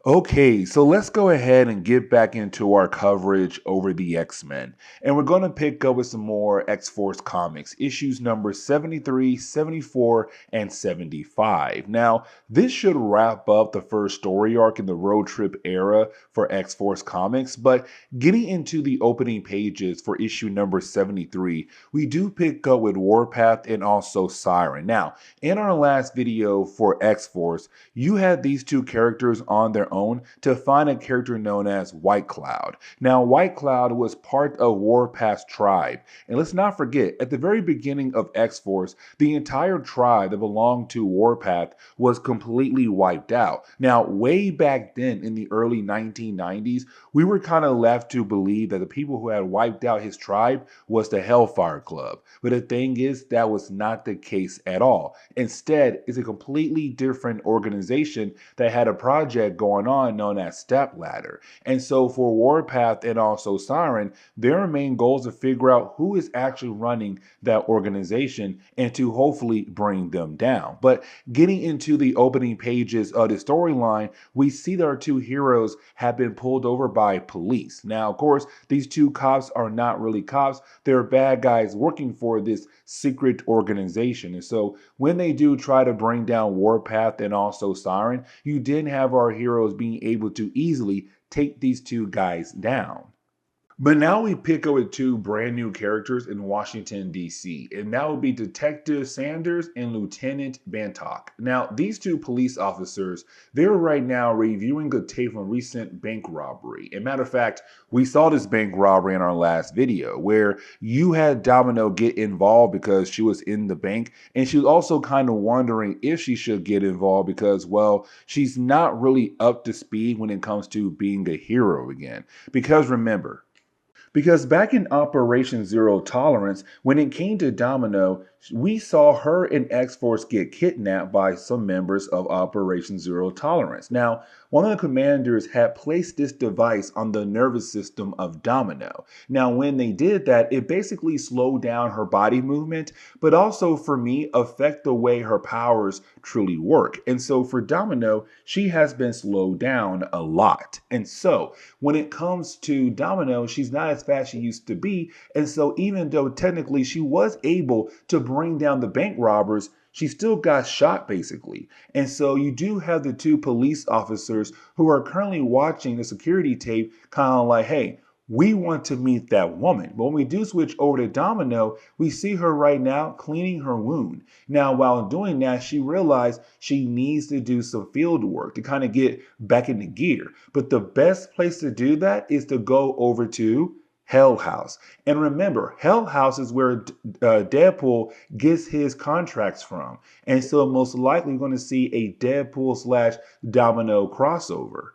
Okay, so let's go ahead and get back into our coverage over the X-Men. And we're going to pick up with some more X-Force comics, issues number 73, 74, and 75. Now, this should wrap up the first story arc in the road trip era for X-Force comics, but getting into the opening pages for issue number 73, we do pick up with Warpath and also Siryn. Now, in our last video for X-Force, you had these two characters on their own to find a character known as White Cloud. Now, White Cloud was part of Warpath's tribe. And let's not forget, at the very beginning of X-Force, the entire tribe that belonged to Warpath was completely wiped out. Now, way back then in the early 1990s, we were kind of left to believe that the people who had wiped out his tribe was the Hellfire Club. But the thing is, that was not the case at all. Instead, it's a completely different organization that had a project going on known as Stepladder. And so for Warpath and also Siryn, their main goal is to figure out who is actually running that organization and to hopefully bring them down. But getting into the opening pages of the storyline, we see that our two heroes have been pulled over by police. Now, of course, these two cops are not really cops. They're bad guys working for this secret organization. And so when they do try to bring down Warpath and also Siryn, you did have our heroes being able to easily take these two guys down. But now we pick up with two brand new characters in Washington, D.C., and that would be Detective Sanders and Lieutenant Bantock. Now, these two police officers, they're right now reviewing a tape from a recent bank robbery. And matter of fact, we saw this bank robbery in our last video where you had Domino get involved because she was in the bank, and she was also kind of wondering if she should get involved because, well, she's not really up to speed when it comes to being a hero again. Because remember, because back in Operation Zero Tolerance, when it came to Domino, we saw her and X-Force get kidnapped by some members of Operation Zero Tolerance. Now, one of the commanders had placed this device on the nervous system of Domino. Now, when they did that, it basically slowed down her body movement, but also, for me, affect the way her powers truly work. And so for Domino, she has been slowed down a lot. And so when it comes to Domino, she's not as fast as she used to be. And so even though technically she was able to bring down the bank robbers, she still got shot basically. And so you do have the two police officers who are currently watching the security tape kind of like, hey, we want to meet that woman. But when we do switch over to Domino, we see her right now cleaning her wound. Now, while doing that, she realized she needs to do some field work to kind of get back into gear. But the best place to do that is to go over to Hell House. And remember, Hell House is where Deadpool gets his contracts from. And so most likely we're going to see a Deadpool slash Domino crossover.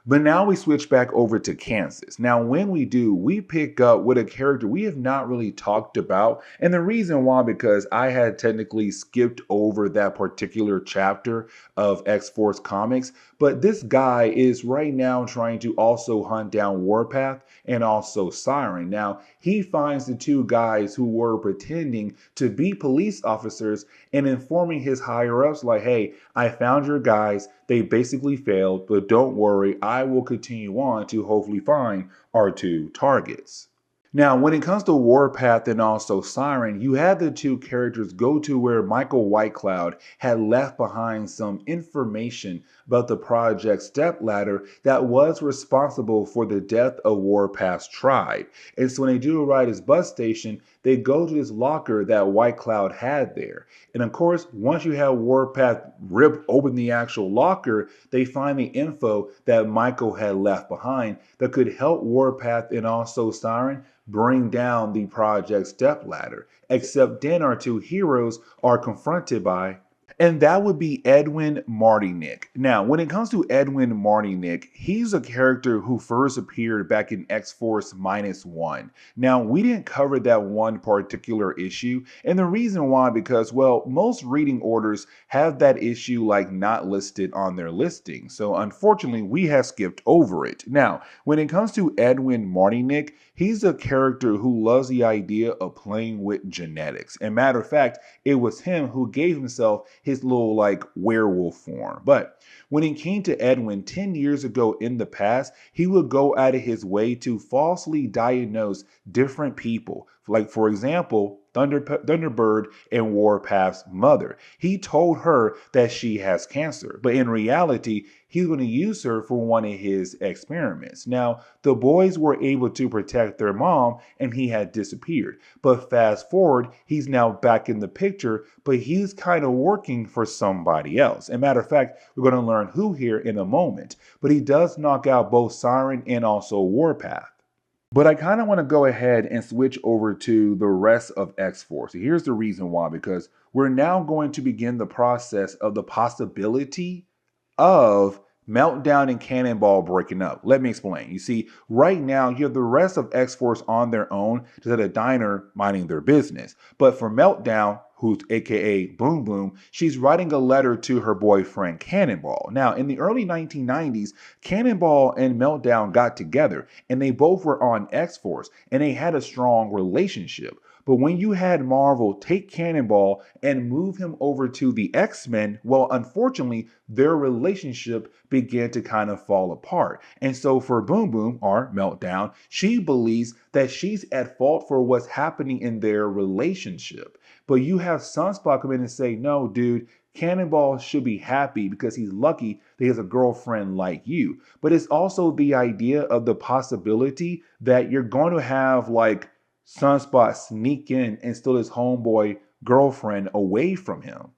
But now we switch back over to Kansas. Now, when we do, we pick up with a character we have not really talked about. And the reason why, because I had technically skipped over that particular chapter of X-Force comics. But this guy is right now trying to also hunt down Warpath and also Siryn. Now, he finds the two guys who were pretending to be police officers and informing his higher-ups like, hey, I found your guys. They basically failed, but don't worry, I will continue on to hopefully find our two targets. Now, when it comes to Warpath and also Siryn, you had the two characters go to where Michael Whitecloud had left behind some information about the Project Stepladder that was responsible for the death of Warpath's tribe. And so when they do arrive at his bus station, they go to this locker that Whitecloud had there. And of course, once you have Warpath rip open the actual locker, they find the info that Michael had left behind that could help Warpath and also Siryn bring down the Project Stepladder. Except then our two heroes are confronted by, and that would be Edwin Martynec. Now, when it comes to Edwin Martynec, he's a character who first appeared back in X-Force -1. Now, we didn't cover that one particular issue, and the reason why, because, well, most reading orders have that issue like not listed on their listing. So unfortunately, we have skipped over it. Now, when it comes to Edwin Martynec, he's a character who loves the idea of playing with genetics. And matter of fact, it was him who gave himself his his little like werewolf form. But when it came to Edwin 10 years ago in the past, he would go out of his way to falsely diagnose different people. Like, for example, Thunderbird and Warpath's mother. He told her that she has cancer, but in reality, he's going to use her for one of his experiments. Now, the boys were able to protect their mom and he had disappeared. But fast forward, he's now back in the picture, but he's kind of working for somebody else. As a matter of fact, we're going to learn who here in a moment. But he does knock out both Siryn and also Warpath. But I kind of want to go ahead and switch over to the rest of X-Force. Here's the reason why, because we're now going to begin the process of the possibility of Meltdown and Cannonball breaking up. Let me explain. You see, right now, you have the rest of X-Force on their own, just at a diner minding their business. But for Meltdown, who's aka Boom Boom, she's writing a letter to her boyfriend Cannonball. Now, in the early 1990s, Cannonball and Meltdown got together, and they both were on X-Force, and they had a strong relationship. But when you had Marvel take Cannonball and move him over to the X-Men, well, unfortunately, their relationship began to kind of fall apart. And so for Boom Boom, or Meltdown, she believes that she's at fault for what's happening in their relationship. But you have Sunspot come in and say, no, dude, Cannonball should be happy because he's lucky that he has a girlfriend like you. But it's also the idea of the possibility that you're going to have like Sunspot sneak in and steal his homeboy girlfriend away from him.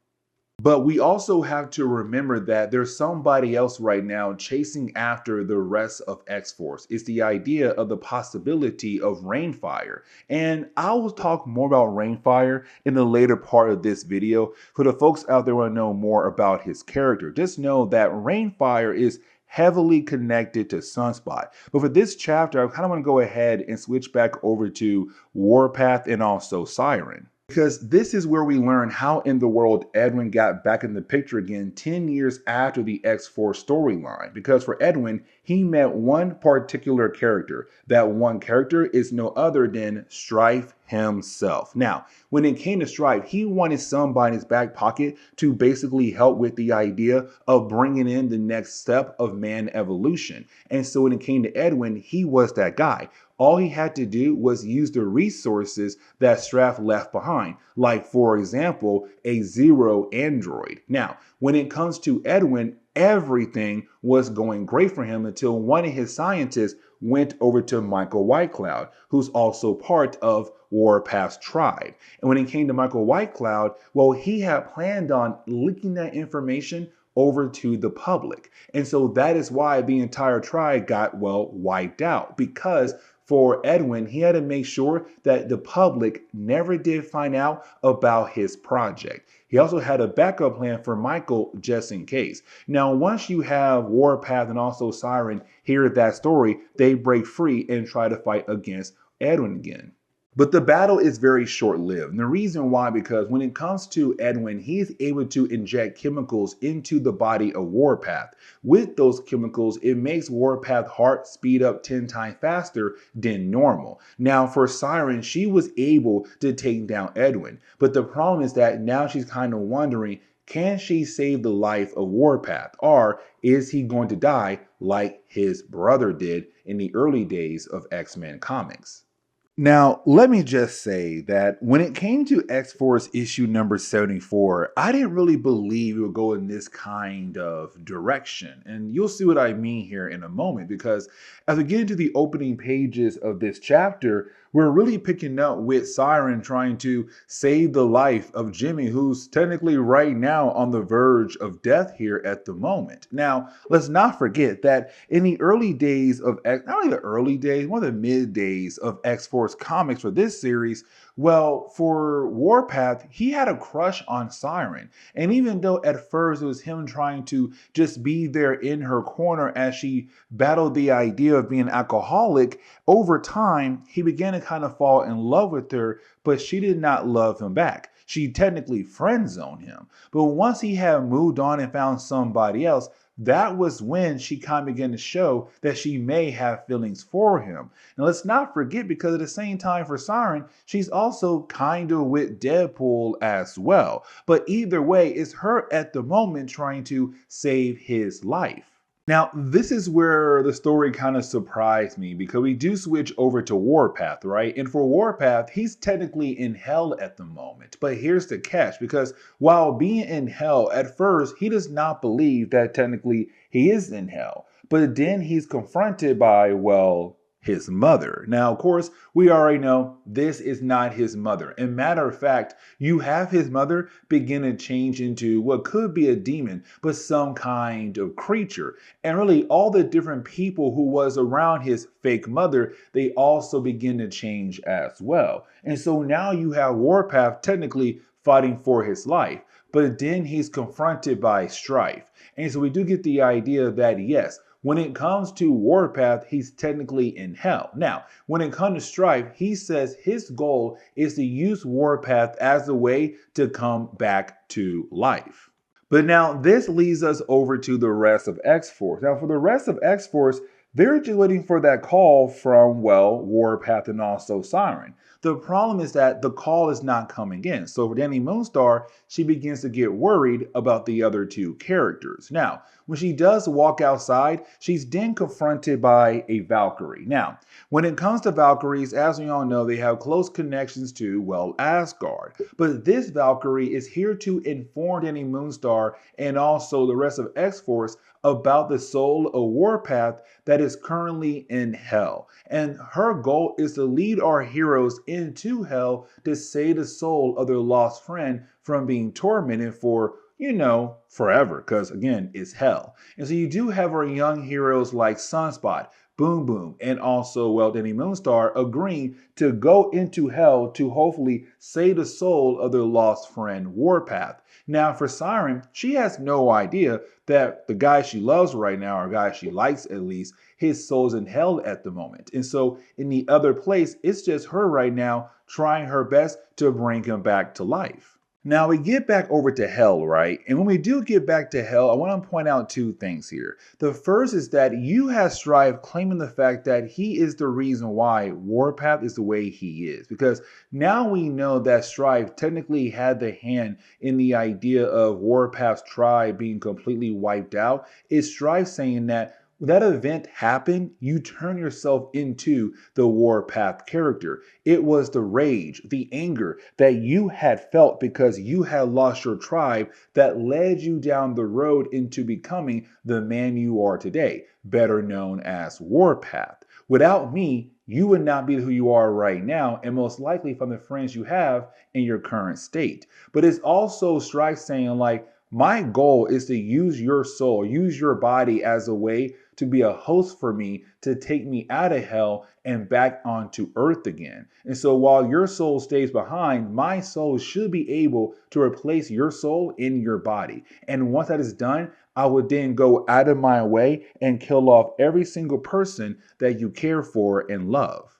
But we also have to remember that there's somebody else right now chasing after the rest of X-Force. It's the idea of the possibility of Rainfire. And I will talk more about Rainfire in the later part of this video. For the folks out there who want to know more about his character, just know that Rainfire is heavily connected to Sunspot. But for this chapter, I kind of want to go ahead and switch back over to Warpath and also Siryn. Because this is where we learn how in the world Edwin got back in the picture again 10 years after the X-Force storyline. Because for Edwin, he met one particular character. That one character is no other than Stryfe himself. Now, when it came to Stryfe, he wanted somebody in his back pocket to basically help with the idea of bringing in the next step of man evolution. And so when it came to Edwin, he was that guy. All he had to do was use the resources that Stryfe left behind, like, for example, a Zero android. Now, when it comes to Edwin, everything was going great for him until one of his scientists went over to Michael Whitecloud, who's also part of Warpath's tribe. And when it came to Michael Whitecloud, well, he had planned on leaking that information over to the public. And so that is why the entire tribe got, well, wiped out, because for Edwin, he had to make sure that the public never did find out about his project. He also had a backup plan for Michael just in case. Now, once you have Warpath and also Siryn hear that story, they break free and try to fight against Edwin again. But the battle is very short-lived. And the reason why, because when it comes to Edwin, he's able to inject chemicals into the body of Warpath. With those chemicals, it makes Warpath's heart speed up 10 times faster than normal. Now, for Siryn, she was able to take down Edwin. But the problem is that now she's kind of wondering, can she save the life of Warpath? Or is he going to die like his brother did in the early days of X-Men comics? Now, let me just say that when it came to X-Force issue number 74, I didn't really believe it would go in this kind of direction. And you'll see what I mean here in a moment, because as we get into the opening pages of this chapter, we're really picking up with Siryn trying to save the life of Jimmy, who's technically right now on the verge of death here at the moment. Now, let's not forget that in the early days of not only the early days, one of the mid days of X-Force comics for this series, well, for Warpath, he had a crush on Siryn. And even though at first it was him trying to just be there in her corner as she battled the idea of being an alcoholic, over time, he began to kind of fall in love with her, but she did not love him back. She technically friend-zoned him. But once he had moved on and found somebody else, that was when she kind of began to show that she may have feelings for him. And let's not forget, because at the same time for Siryn, she's also kind of with Deadpool as well. But either way, it's her at the moment trying to save his life. Now, this is where the story kind of surprised me, because we do switch over to Warpath, right? And for Warpath, he's technically in hell at the moment. But here's the catch, because while being in hell, at first, he does not believe that technically he is in hell. But then he's confronted by, well, his mother. Now, of course, we already know this is not his mother. And matter of fact, you have his mother begin to change into what could be a demon, but some kind of creature. And really, all the different people who was around his fake mother, they also begin to change as well. And so now you have Warpath technically fighting for his life. But then he's confronted by Stryfe. And so we do get the idea that, yes, when it comes to Warpath, he's technically in hell. Now, when it comes to Stryfe, he says his goal is to use Warpath as a way to come back to life. But now this leads us over to the rest of X-Force. Now, for the rest of X-Force, they're just waiting for that call from, well, Warpath and also Siryn. The problem is that the call is not coming in. So for Dani Moonstar, she begins to get worried about the other two characters. Now, when she does walk outside, she's then confronted by a Valkyrie. Now, when it comes to Valkyries, as we all know, they have close connections to, well, Asgard. But this Valkyrie is here to inform Dani Moonstar and also the rest of X-Force about the soul of Warpath that is currently in hell. And her goal is to lead our heroes into hell to save the soul of their lost friend from being tormented for, forever, because again, it's hell. And so you do have our young heroes like Sunspot, Boom Boom, and also, well, Dani Moonstar agreeing to go into hell to hopefully save the soul of their lost friend Warpath. Now, for Siryn, she has no idea that the guy she loves right now, or guy she likes at least, his soul's in hell at the moment. And so in the other place, it's just her right now trying her best to bring him back to life. Now we get back over to hell, right? And when we do get back to hell, I want to point out two things here. The first is that you have Stryfe claiming the fact that he is the reason why Warpath is the way he is. Because now we know that Stryfe technically had the hand in the idea of Warpath's tribe being completely wiped out. It's Stryfe saying that when that event happened, you turn yourself into the Warpath character. It was the rage, the anger that you had felt because you had lost your tribe that led you down the road into becoming the man you are today, better known as Warpath. Without me, you would not be who you are right now, and most likely from the friends you have in your current state. But it's also Stryfe saying, like, my goal is to use your soul, use your body as a way to be a host for me, to take me out of hell and back onto earth again. And so while your soul stays behind, my soul should be able to replace your soul in your body. And once that is done, I would then go out of my way and kill off every single person that you care for and love.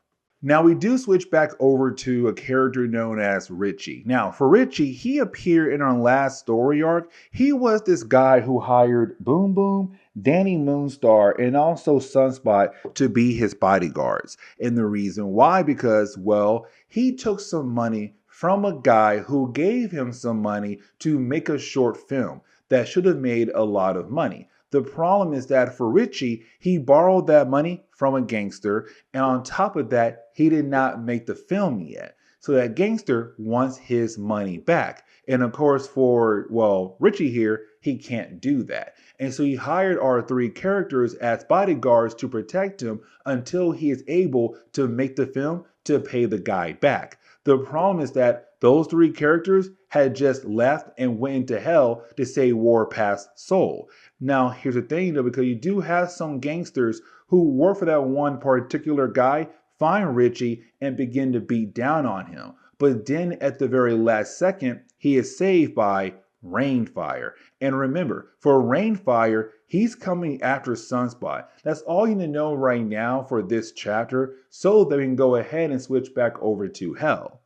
Now we do switch back over to a character known as Richie. Now for Richie, he appeared in our last story arc. He was this guy who hired Boom Boom, Dani Moonstar, and also Sunspot to be his bodyguards. And the reason why, because, well, he took some money from a guy who gave him some money to make a short film that should have made a lot of money. The problem is that for Richie, he borrowed that money from a gangster, and on top of that, he did not make the film yet. So that gangster wants his money back. And of course, for, well, Richie here, he can't do that. And so he hired our three characters as bodyguards to protect him until he is able to make the film to pay the guy back. The problem is that those three characters had just left and went into hell to save Warpath's soul. Now, here's the thing though, because you do have some gangsters who work for that one particular guy, find Richie and begin to beat down on him. But then at the very last second, he is saved by Rainfire. And remember, for Rainfire, he's coming after Sunspot. That's all you need to know right now for this chapter, so that we can go ahead and switch back over to hell.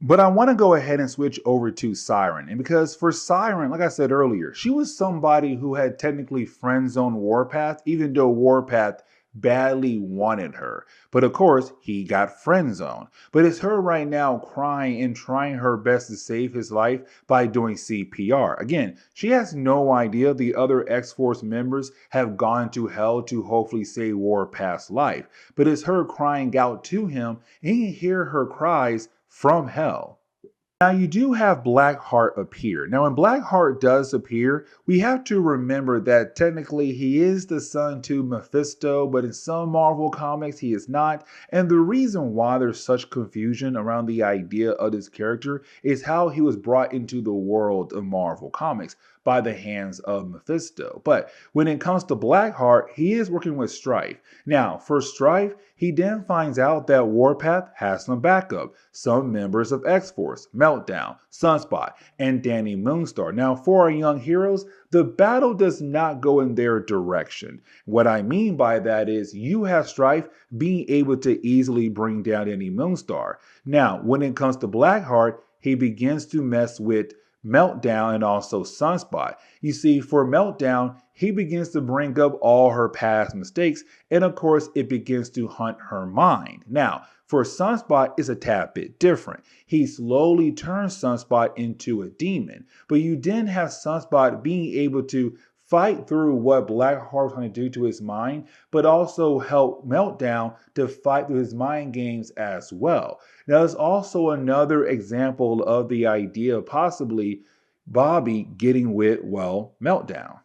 But I want to go ahead and switch over to Siryn. And because for Siryn, like I said earlier, she was somebody who had technically friend zoned Warpath, even though Warpath badly wanted her. But of course, he got friend zoned. But it's her right now crying and trying her best to save his life by doing CPR. Again, she has no idea the other X-Force members have gone to hell to hopefully save Warpath's life. But it's her crying out to him, and he can hear her cries from hell. Now you do have Blackheart appear. Now when Blackheart does appear, we have to remember that technically he is the son to Mephisto, but in some Marvel comics he is not. And the reason why there's such confusion around the idea of this character is how he was brought into the world of Marvel comics by the hands of Mephisto. But when it comes to Blackheart, he is working with Stryfe. Now, for Stryfe, he then finds out that Warpath has some backup, some members of X-Force, Meltdown, Sunspot, and Danny Moonstar. Now, for our young heroes, the battle does not go in their direction. What I mean by that is you have Stryfe being able to easily bring down Danny Moonstar. Now, when it comes to Blackheart, he begins to mess with Meltdown and also Sunspot. You see, for Meltdown, he begins to bring up all her past mistakes, and of course, it begins to hunt her mind. Now, for Sunspot, it's a tad bit different. He slowly turns Sunspot into a demon, but you then have Sunspot being able to fight through what Blackheart's trying to do to his mind, but also help Meltdown to fight through his mind games as well. Now, there's also another example of the idea of possibly Bobby getting with, well, Meltdown.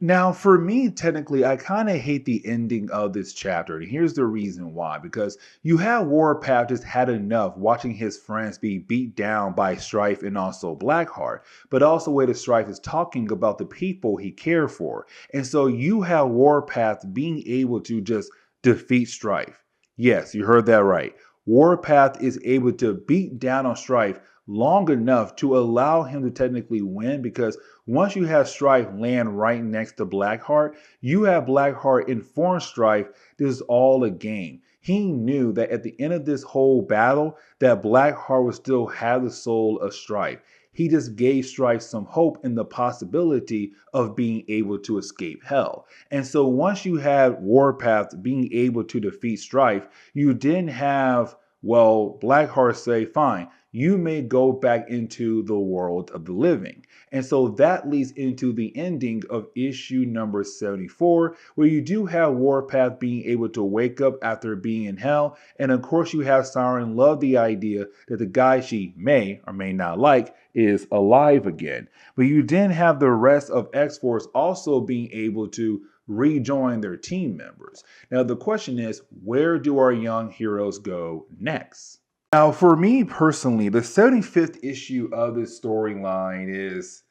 Now, for me, technically, I kind of hate the ending of this chapter. And here's the reason why. Because you have Warpath just had enough watching his friends be beat down by Stryfe and also Blackheart. But also where the Stryfe is talking about the people he cared for. And so you have Warpath being able to just defeat Stryfe. Yes, you heard that right. Warpath is able to beat down on Stryfe long enough to allow him to technically win, because once you have Stryfe land right next to Blackheart, you have Blackheart inform Stryfe this is all a game. He knew that at the end of this whole battle that Blackheart would still have the soul of Stryfe. He just gave Stryfe some hope in the possibility of being able to escape hell. And so once you have Warpath being able to defeat Stryfe, you then have, well, Blackheart say, fine, you may go back into the world of the living. And so that leads into the ending of issue number 74, where you do have Warpath being able to wake up after being in hell. And of course, you have Siryn love the idea that the guy she may or may not like is alive again. But you then have the rest of X-Force also being able to rejoin their team members. Now, the question is, where do our young heroes go next? Now, for me personally, the 75th issue of this storyline is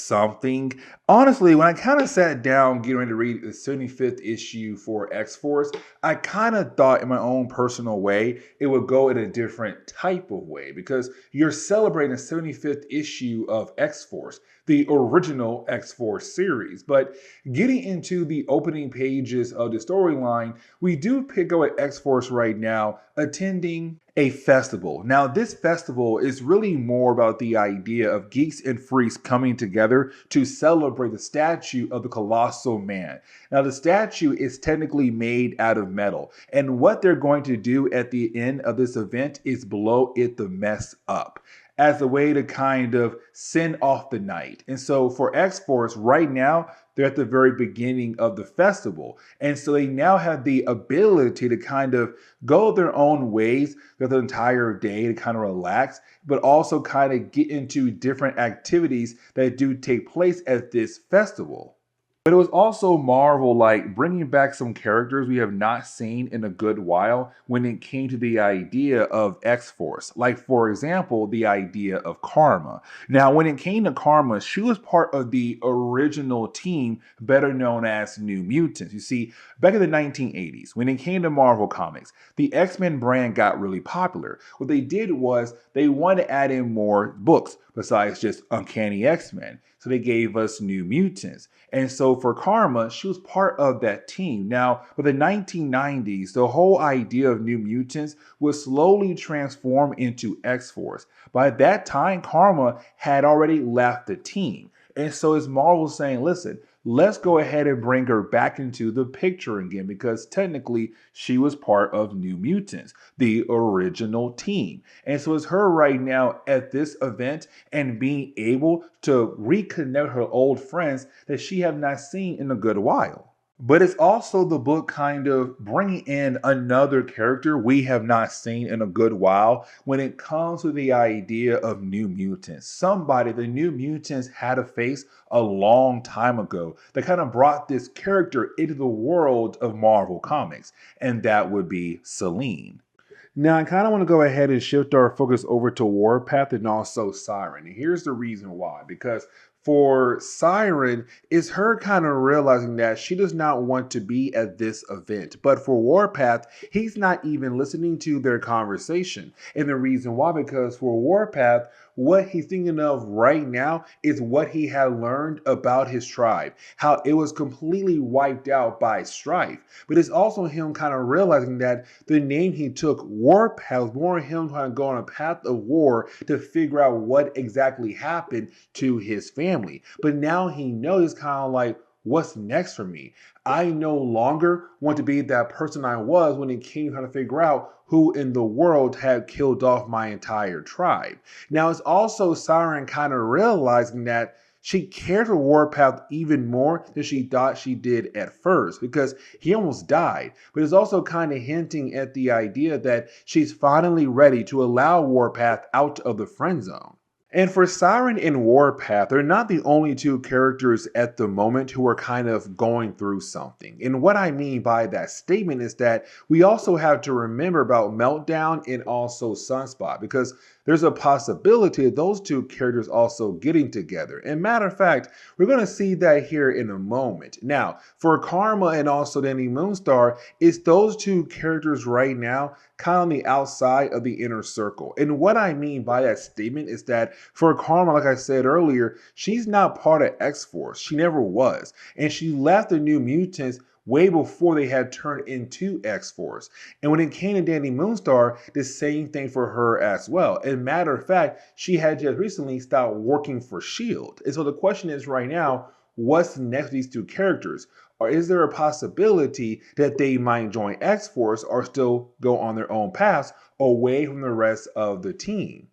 something. Honestly, when I kind of sat down getting ready to read the 75th issue for X-Force, I kind of thought in my own personal way it would go in a different type of way, because you're celebrating the 75th issue of X-Force, the original X-Force series. But getting into the opening pages of the storyline, we do pick up at X-Force right now attending a festival. Now, this festival is really more about the idea of geeks and freaks coming together to celebrate the statue of the colossal man. Now, the statue is technically made out of metal, and what they're going to do at the end of this event is blow it the mess up as a way to kind of send off the night. And so for X-Force right now, they're at the very beginning of the festival. And so they now have the ability to kind of go their own ways for the entire day to kind of relax, but also kind of get into different activities that do take place at this festival. But it was also Marvel like bringing back some characters we have not seen in a good while when it came to the idea of X-Force. Like, for example, the idea of Karma. Now, when it came to Karma, she was part of the original team, better known as New Mutants. You see, back in the 1980s, when it came to Marvel Comics, the X-Men brand got really popular. What they did was they wanted to add in more books besides just Uncanny X-Men. So they gave us New Mutants. And so for Karma, she was part of that team. Now, for the 1990s, the whole idea of New Mutants was slowly transformed into X-Force. By that time, Karma had already left the team. And so it's Marvel saying, listen, let's go ahead and bring her back into the picture again because technically she was part of New Mutants, the original team. And so it's her right now at this event and being able to reconnect her old friends that she have not seen in a good while. But it's also the book kind of bringing in another character we have not seen in a good while when it comes to the idea of New Mutants. Somebody the New Mutants had to face a long time ago that kind of brought this character into the world of Marvel Comics, and that would be Selene. Now, I kind of want to go ahead and shift our focus over to Warpath and also Siryn. And here's the reason why. Because for Siryn, it's her kind of realizing that she does not want to be at this event. But for Warpath, he's not even listening to their conversation. And the reason why, because for Warpath, what he's thinking of right now is what he had learned about his tribe, how it was completely wiped out by Stryfe. But it's also him kind of realizing that the name he took, Warpath, was more him trying to go on a path of war to figure out what exactly happened to his family. But now he knows kind of like, what's next for me? I no longer want to be that person I was when it came time to figure out who in the world had killed off my entire tribe. Now it's also Siryn kind of realizing that she cared for Warpath even more than she thought she did at first because he almost died. But it's also kind of hinting at the idea that she's finally ready to allow Warpath out of the friend zone. And for Siryn and Warpath, they're not the only two characters at the moment who are kind of going through something. And what I mean by that statement is that we also have to remember about Meltdown and also Sunspot, because there's a possibility of those two characters also getting together. And matter of fact, we're going to see that here in a moment. Now, for Karma and also Danny Moonstar, it's those two characters right now kind of on the outside of the inner circle. And what I mean by that statement is that for Karma, like I said earlier, she's not part of X-Force. She never was. And she left the New Mutants way before they had turned into X-Force. And when it came to Danny Moonstar, the same thing for her as well. And matter of fact, she had just recently stopped working for S.H.I.E.L.D. And so the question is right now, what's next with these two characters? Or is there a possibility that they might join X-Force or still go on their own paths away from the rest of the team?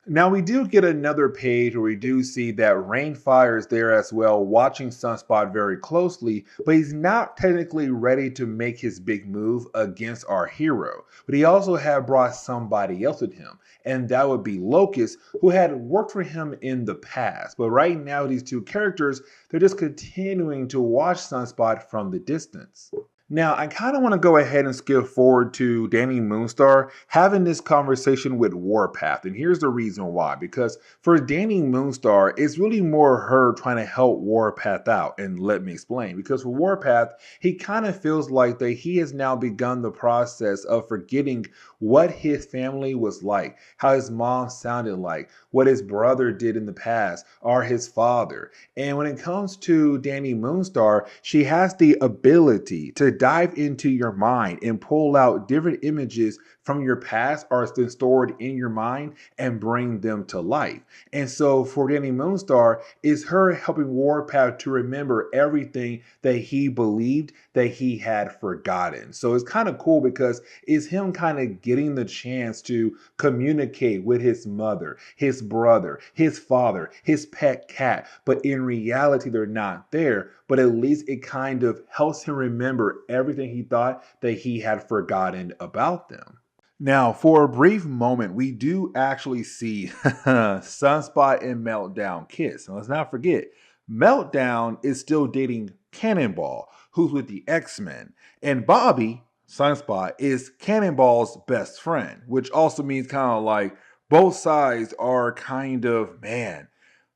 Now we do get another page where we do see that Rainfire is there as well, watching Sunspot very closely, but he's not technically ready to make his big move against our hero. But he also had brought somebody else with him, and that would be Locust, who had worked for him in the past. But right now, these two characters, they're just continuing to watch Sunspot from the distance. Now, I kind of want to go ahead and skip forward to Danny Moonstar having this conversation with Warpath. And here's the reason why. Because for Danny Moonstar, it's really more her trying to help Warpath out. And let me explain. Because for Warpath, he kind of feels like that he has now begun the process of forgetting what his family was like, how his mom sounded like, what his brother did in the past, or his father. And when it comes to Danny Moonstar, she has the ability to dive into your mind and pull out different images from your past or been stored in your mind and bring them to life. And so for Danny Moonstar, is her helping Warpath to remember everything that he believed that he had forgotten. So it's kind of cool because it's him kind of getting the chance to communicate with his mother, his brother, his father, his pet cat. But in reality, they're not there. But at least it kind of helps him remember everything he thought that he had forgotten about them. Now, for a brief moment, we do actually see Sunspot and Meltdown kiss. And let's not forget, Meltdown is still dating Cannonball, who's with the X-Men. And Bobby, Sunspot, is Cannonball's best friend, which also means kind of like both sides are kind of, man,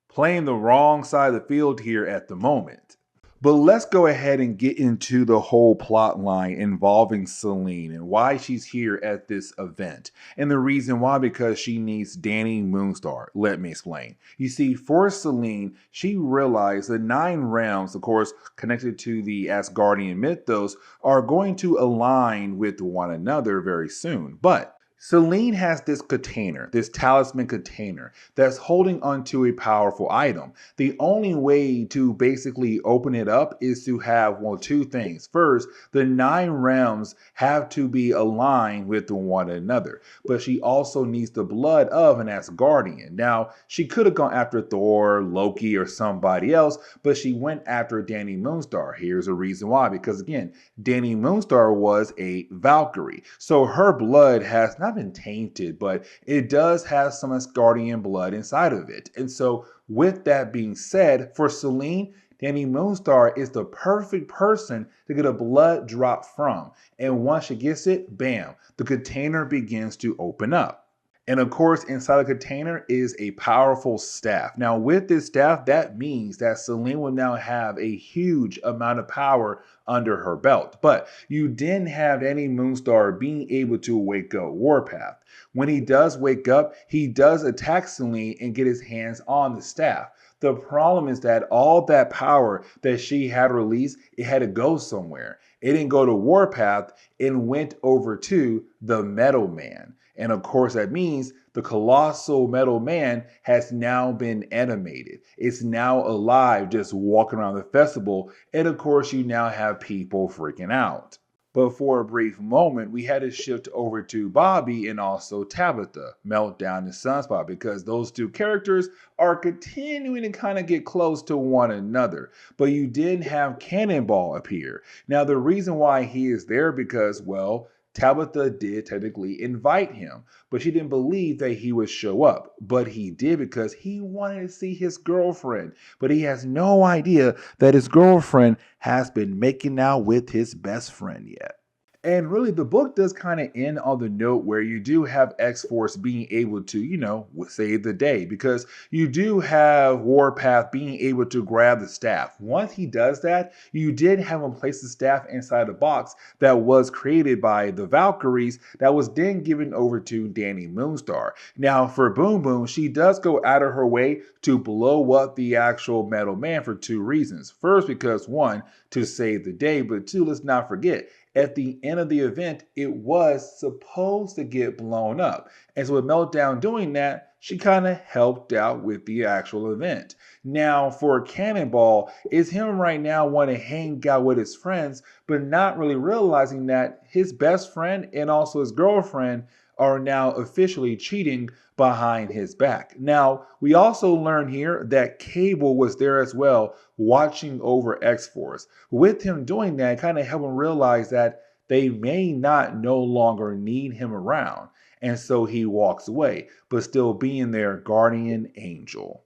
playing the wrong side of the field here at the moment. But let's go ahead and get into the whole plot line involving Selene and why she's here at this event. And the reason why, because she needs Danny Moonstar. Let me explain. You see, for Selene, she realized the 9 realms, of course, connected to the Asgardian mythos, are going to align with one another very soon. But Selene has this container, this talisman container, that's holding onto a powerful item. The only way to basically open it up is to have, well, 2 things. First, the 9 realms have to be aligned with one another, but she also needs the blood of an Asgardian. Now, she could have gone after Thor, Loki, or somebody else, but she went after Danny Moonstar. Here's a reason why, because again, Danny Moonstar was a Valkyrie, so her blood has not been tainted, but it does have some Asgardian blood inside of it. And so, with that being said, for Selene, Danny Moonstar is the perfect person to get a blood drop from. And once she gets it, bam, the container begins to open up. And of course, inside the container is a powerful staff. Now, with this staff, that means that Selene will now have a huge amount of power under her belt. But you didn't have any Moonstar being able to wake up Warpath. When he does wake up, he does attack Selene and get his hands on the staff. The problem is that all that power that she had released, it had to go somewhere. It didn't go to Warpath, it went over to the Metal Man. And of course, that means the colossal metal man has now been animated. It's now alive, just walking around the festival. And of course, you now have people freaking out. But for a brief moment, we had to shift over to Bobby and also Tabitha, Meltdown and Sunspot, because those 2 characters are continuing to kind of get close to one another. But you didn't have Cannonball appear. Now, the reason why he is there because, well, Tabitha did technically invite him, but she didn't believe that he would show up. But he did because he wanted to see his girlfriend. But he has no idea that his girlfriend has been making out with his best friend yet. And really, the book does kind of end on the note where you do have X-Force being able to, save the day, because you do have Warpath being able to grab the staff. Once he does that, you did have him place the staff inside a box that was created by the Valkyries that was then given over to Danny Moonstar. Now, for Boom Boom, she does go out of her way to blow up the actual Metal Man for 2 reasons. First, because 1, to save the day, but 2, let's not forget, at the end of the event, it was supposed to get blown up. And so with Meltdown doing that, she kind of helped out with the actual event. Now, for Cannonball, is him right now wanting to hang out with his friends, but not really realizing that his best friend and also his girlfriend are now officially cheating behind his back. Now, we also learn here that Cable was there as well, watching over X-Force. With him doing that, kind of help him realize that they may not no longer need him around. And so he walks away, but still being their guardian angel.